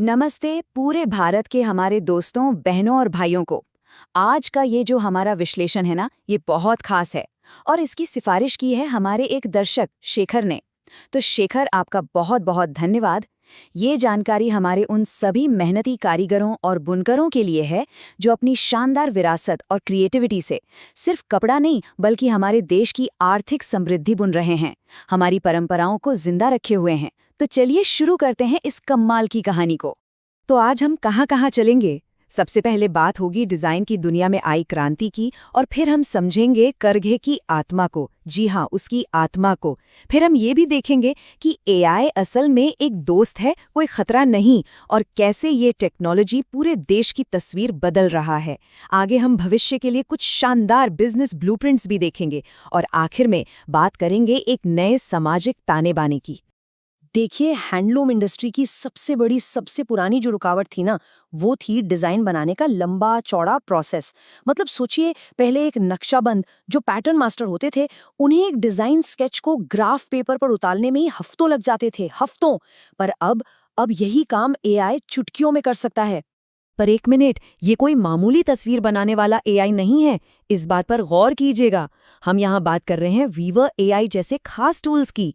नमस्ते पूरे भारत के हमारे दोस्तों, बहनों और भाइयों को। आज का ये जो हमारा विश्लेषण है ना, ये बहुत खास है और इसकी सिफारिश की है हमारे एक दर्शक शेखर ने। तो शेखर, आपका बहुत बहुत धन्यवाद। ये जानकारी हमारे उन सभी मेहनती कारीगरों और बुनकरों के लिए है जो अपनी शानदार विरासत और क्रिएटिविटी से सिर्फ कपड़ा नहीं बल्कि हमारे देश की आर्थिक समृद्धि बुन रहे हैं, हमारी परंपराओं को जिंदा रखे हुए हैं। तो चलिए शुरू करते हैं इस कमाल की कहानी को। तो आज हम कहाँ चलेंगे? सबसे पहले बात होगी डिजाइन की दुनिया में आई क्रांति की, और फिर हम समझेंगे करघे की आत्मा को। जी हाँ, उसकी आत्मा को। फिर हम ये भी देखेंगे कि एआई असल में एक दोस्त है, कोई खतरा नहीं, और कैसे ये टेक्नोलॉजी पूरे देश की तस्वीर बदल रहा है। आगे हम भविष्य के लिए कुछ शानदार बिजनेस ब्लूप्रिंट्स भी देखेंगे, और आखिर में बात करेंगे एक नए सामाजिक ताने बाने की। देखिए, हैंडलूम इंडस्ट्री की सबसे बड़ी, सबसे पुरानी जो रुकावट थी ना, वो थी डिजाइन बनाने का लंबा चौड़ा प्रोसेस। मतलब सोचिए, पहले एक नक्शाबंद जो पैटर्न मास्टर होते थे, उन्हें एक डिजाइन स्केच को ग्राफ पेपर पर उतारने में ही हफ्तों लग जाते थे, हफ्तों। पर अब यही काम एआई चुटकियों में कर सकता है। पर एक मिनट, ये कोई मामूली तस्वीर बनाने वाला एआई नहीं है। इस बात पर गौर कीजिएगा। हम यहाँ बात कर रहे हैं वीवर एआई जैसे खास टूल्स की।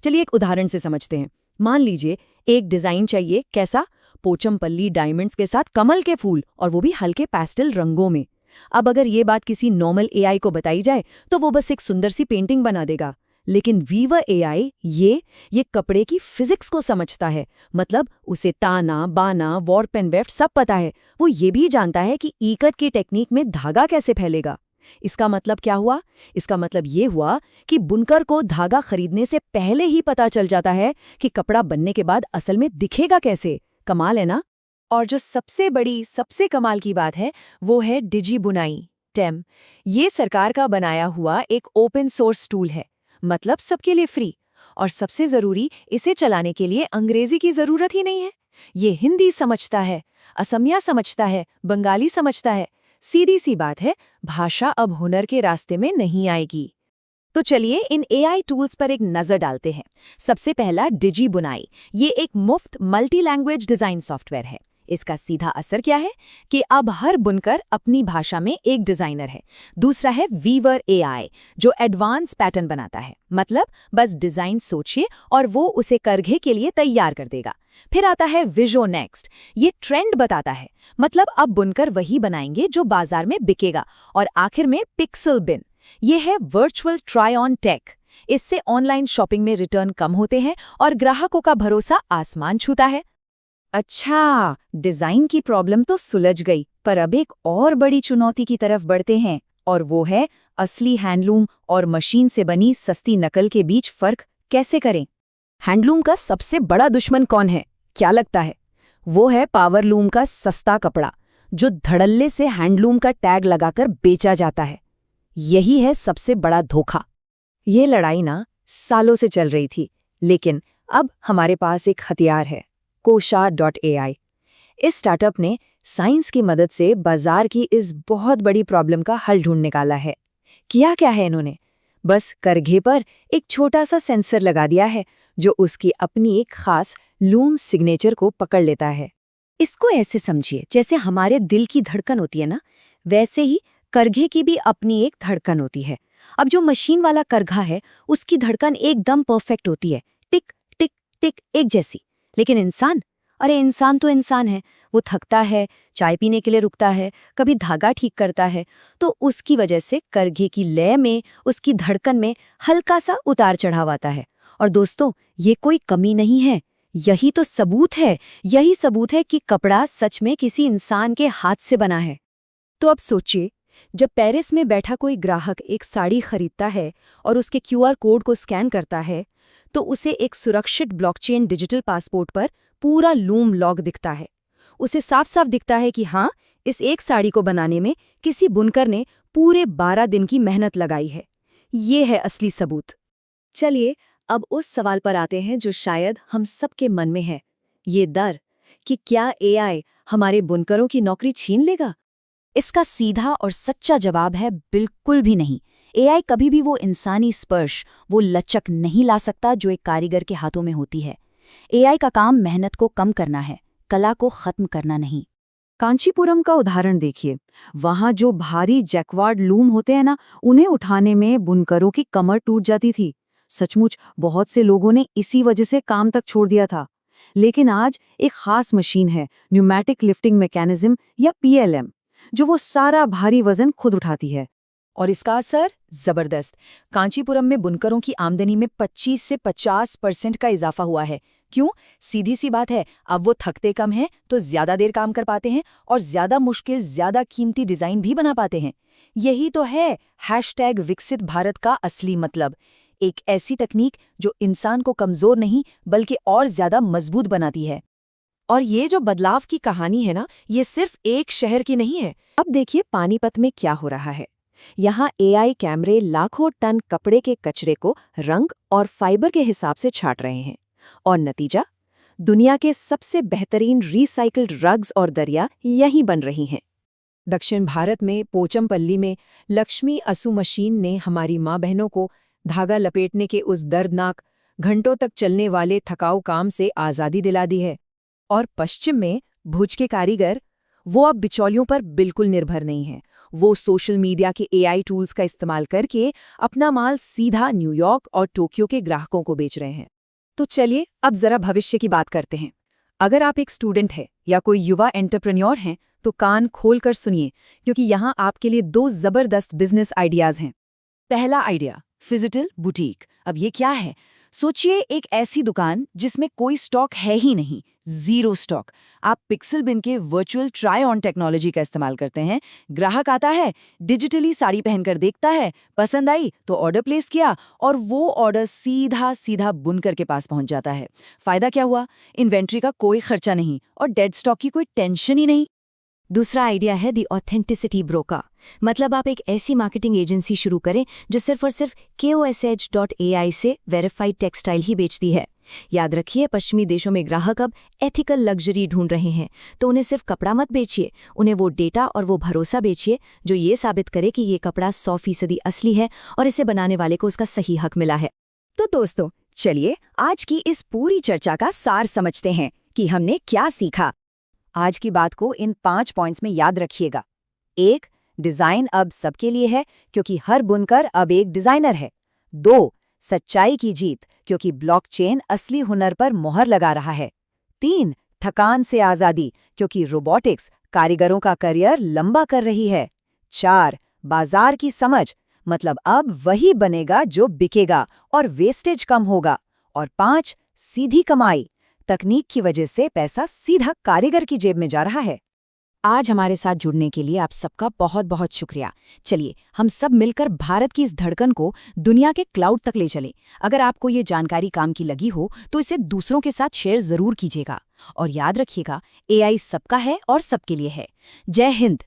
चलिए एक उदाहरण से समझते हैं। मान लीजिए एक डिजाइन चाहिए, कैसा? पोचमपल्ली डायमंड्स के साथ कमल के फूल, और वो भी हल्के पेस्टल रंगों में। अब अगर ये बात किसी नॉर्मल एआई को बताई जाए तो वो बस एक सुंदर सी पेंटिंग बना देगा। लेकिन वीवर एआई ये कपड़े की फिजिक्स को समझता है। मतलब उसे ताना बाना, वॉर्प एंड वेफ्ट सब पता है। वो ये भी जानता है कि इकत की टेक्निक में धागा कैसे फैलेगा। इसका मतलब क्या हुआ? इसका मतलब ये हुआ कि बुनकर को धागा खरीदने से पहले ही पता चल जाता है कि कपड़ा बनने के बाद असल में दिखेगा कैसे। कमाल है ना? और जो सबसे बड़ी, सबसे कमाल की बात है, वो है डिजी बुनाई, टेम। ये सरकार का बनाया हुआ एक ओपन सोर्स टूल है, मतलब सबके लिए फ्री। और सबसे जरूरी, इसे चलाने के लिए अंग्रेजी की जरूरत ही नहीं है। ये हिंदी समझता है, असमिया समझता है, बंगाली समझता है। सीधी सी बात है, भाषा अब हुनर के रास्ते में नहीं आएगी। तो चलिए इन एआई टूल्स पर एक नजर डालते हैं। सबसे पहला, डिजी बुनाई। ये एक मुफ्त मल्टी लैंग्वेज डिजाइन सॉफ्टवेयर है। इसका सीधा असर क्या है कि अब हर बुनकर अपनी भाषा में एक डिजाइनर है। दूसरा है वीवर एआई, जो एडवांस पैटर्न बनाता है। मतलब बस डिजाइन सोचिए और वो उसे करघे के लिए तैयार कर देगा। फिर आता है विजो नेक्स्ट। ये ट्रेंड बताता है। मतलब अब बुनकर वही बनाएंगे जो बाजार में बिकेगा। और आखिर में पिक्सल बिन। ये है वर्चुअल ट्राई ऑन टेक। इससे ऑनलाइन शॉपिंग में रिटर्न कम होते हैं और ग्राहकों का भरोसा आसमान छूता है। अच्छा, डिजाइन की प्रॉब्लम तो सुलझ गई, पर अब एक और बड़ी चुनौती की तरफ बढ़ते हैं, और वो है असली हैंडलूम और मशीन से बनी सस्ती नकल के बीच फर्क कैसे करें। हैंडलूम का सबसे बड़ा दुश्मन कौन है? क्या लगता है? वो है पावरलूम का सस्ता कपड़ा, जो धड़ल्ले से हैंडलूम का टैग लगाकर बेचा जाता है। यही है सबसे बड़ा धोखा। ये लड़ाई ना सालों से चल रही थी, लेकिन अब हमारे पास एक हथियार है, कोशा.ai। इस स्टार्टअप ने साइंस की मदद से बाजार की इस बहुत बड़ी प्रॉब्लम का हल ढूंढ निकाला है। किया क्या है इन्होंने? बस करघे पर एक छोटा सा सेंसर लगा दिया है, जो उसकी अपनी एक खास लूम सिग्नेचर को पकड़ लेता है। इसको ऐसे समझिए, जैसे हमारे दिल की धड़कन होती है ना, वैसे ही करघे की भी अपनी एक धड़कन होती है। अब जो मशीन वाला करघा है, उसकी धड़कन एकदम परफेक्ट होती है, टिक टिक टिक एक जैसी। लेकिन इंसान, अरे इंसान तो इंसान है, वो थकता है, चाय पीने के लिए रुकता है, कभी धागा ठीक करता है। तो उसकी वजह से करघे की लय में, उसकी धड़कन में हल्का सा उतार चढ़ाव आता है। और दोस्तों, ये कोई कमी नहीं है, यही तो सबूत है। यही सबूत है कि कपड़ा सच में किसी इंसान के हाथ से बना है। तो अब सोचिए, जब पेरिस में बैठा कोई ग्राहक एक साड़ी खरीदता है और उसके क्यूआर कोड को स्कैन करता है, तो उसे एक सुरक्षित ब्लॉकचेन डिजिटल पासपोर्ट पर पूरा लूम लॉग दिखता है। उसे साफ साफ दिखता है कि हाँ, इस एक साड़ी को बनाने में किसी बुनकर ने पूरे 12 दिन की मेहनत लगाई है। ये है असली सबूत। चलिए अब उस सवाल पर आते हैं जो शायद हम सबके मन में है, ये डर कि क्या एआई हमारे बुनकरों की नौकरी छीन लेगा। इसका सीधा और सच्चा जवाब है बिल्कुल भी नहीं। एआई कभी भी वो इंसानी स्पर्श, वो लचक नहीं ला सकता जो एक कारीगर के हाथों में होती है। एआई का काम मेहनत को कम करना है, कला को खत्म करना नहीं। कांचीपुरम का उदाहरण देखिए, वहां जो भारी जैक्वार्ड लूम होते हैं ना, उन्हें उठाने में बुनकरों की कमर टूट जाती थी। सचमुच बहुत से लोगों ने इसी वजह से काम तक छोड़ दिया था। लेकिन आज एक खास मशीन है, न्यूमैटिक लिफ्टिंग मैकेनिज्म या PLM, जो वो सारा भारी वजन खुद उठाती है। और इसका असर जबरदस्त। कांचीपुरम में बुनकरों की आमदनी में 25 से 50% का इजाफा हुआ है। क्यों? सीधी सी बात है, अब वो थकते कम हैं तो ज्यादा देर काम कर पाते हैं और ज्यादा मुश्किल, ज्यादा कीमती डिजाइन भी बना पाते हैं। यही तो है #विकसित भारत का असली मतलब। एक ऐसी तकनीक जो इंसान को कमजोर नहीं बल्कि और ज्यादा मजबूत बनाती है। और ये जो बदलाव की कहानी है ना, ये सिर्फ एक शहर की नहीं है। अब देखिए पानीपत में क्या हो रहा है। यहाँ AI कैमरे लाखों टन कपड़े के कचरे को रंग और फाइबर के हिसाब से छांट रहे हैं। और नतीजा? दुनिया के सबसे बेहतरीन रिसाइकल्ड रग्स और दरिया यहीं बन रही हैं। दक्षिण भारत में पोचमपल्ली में लक्ष्मी असु मशीन ने हमारी माँ बहनों को धागा लपेटने के उस दर्दनाक, घंटों तक चलने वाले थकाऊ काम से आज़ादी दिला दी है। और पश्चिम में भुज के कारीगर, वो अब बिचौलियों पर बिल्कुल निर्भर नहीं हैं। वो सोशल मीडिया के AI टूल्स का इस्तेमाल करके अपना माल सीधा न्यूयॉर्क और टोक्यो के ग्राहकों को बेच रहे हैं। तो चलिए अब जरा भविष्य की बात करते हैं। अगर आप एक स्टूडेंट हैं या कोई युवा एंटरप्रेन्योर हैं, तो कान खोलकर सुनिए, क्योंकि यहाँ आपके लिए 2 जबरदस्त बिजनेस आइडियाज हैं। पहला आइडिया, फिजिटल बुटीक। अब ये क्या है? सोचिए एक ऐसी दुकान जिसमें कोई स्टॉक है ही नहीं, जीरो स्टॉक। आप पिक्सल बिन के वर्चुअल ट्राई ऑन टेक्नोलॉजी का इस्तेमाल करते हैं। ग्राहक आता है, डिजिटली साड़ी पहनकर देखता है, पसंद आई तो ऑर्डर प्लेस किया और वो ऑर्डर सीधा सीधा बुनकर के पास पहुंच जाता है। फायदा क्या हुआ? इन्वेंट्री का कोई खर्चा नहीं और डेड स्टॉक की कोई टेंशन ही नहीं। दूसरा आइडिया है दी ऑथेंटिसिटी ब्रोकर। मतलब आप एक ऐसी मार्केटिंग एजेंसी शुरू करें जो सिर्फ और सिर्फ KOSH.AI से वेरीफाइड टेक्सटाइल ही बेचती है। याद रखिए, पश्चिमी देशों में ग्राहक अब एथिकल लग्जरी ढूंढ रहे हैं, तो उन्हें सिर्फ कपड़ा मत बेचिए, उन्हें वो डेटा और वो भरोसा बेचिए जो ये साबित करे कि ये कपड़ा 100% असली है और इसे बनाने वाले को उसका सही हक मिला है। तो दोस्तों, चलिए आज की इस पूरी चर्चा का सार समझते हैं कि हमने क्या सीखा। आज की बात को इन 5 पॉइंट्स में याद रखिएगा। 1. डिजाइन अब सबके लिए है क्योंकि हर बुनकर अब एक डिजाइनर है। 2. सच्चाई की जीत क्योंकि ब्लॉकचेन असली हुनर पर मोहर लगा रहा है। 3. थकान से आज़ादी क्योंकि रोबोटिक्स कारीगरों का करियर लंबा कर रही है। 4. बाजार की समझ, मतलब अब वही बनेगा जो बिकेगा और वेस्टेज कम होगा। और 5. सीधी कमाई, तकनीक की वजह से पैसा सीधा कारीगर की जेब में जा रहा है। आज हमारे साथ जुड़ने के लिए आप सबका बहुत बहुत शुक्रिया। चलिए हम सब मिलकर भारत की इस धड़कन को दुनिया के क्लाउड तक ले चलें। अगर आपको ये जानकारी काम की लगी हो तो इसे दूसरों के साथ शेयर जरूर कीजिएगा। और याद रखिएगा, AI सबका है और सबके लिए है। जय हिंद।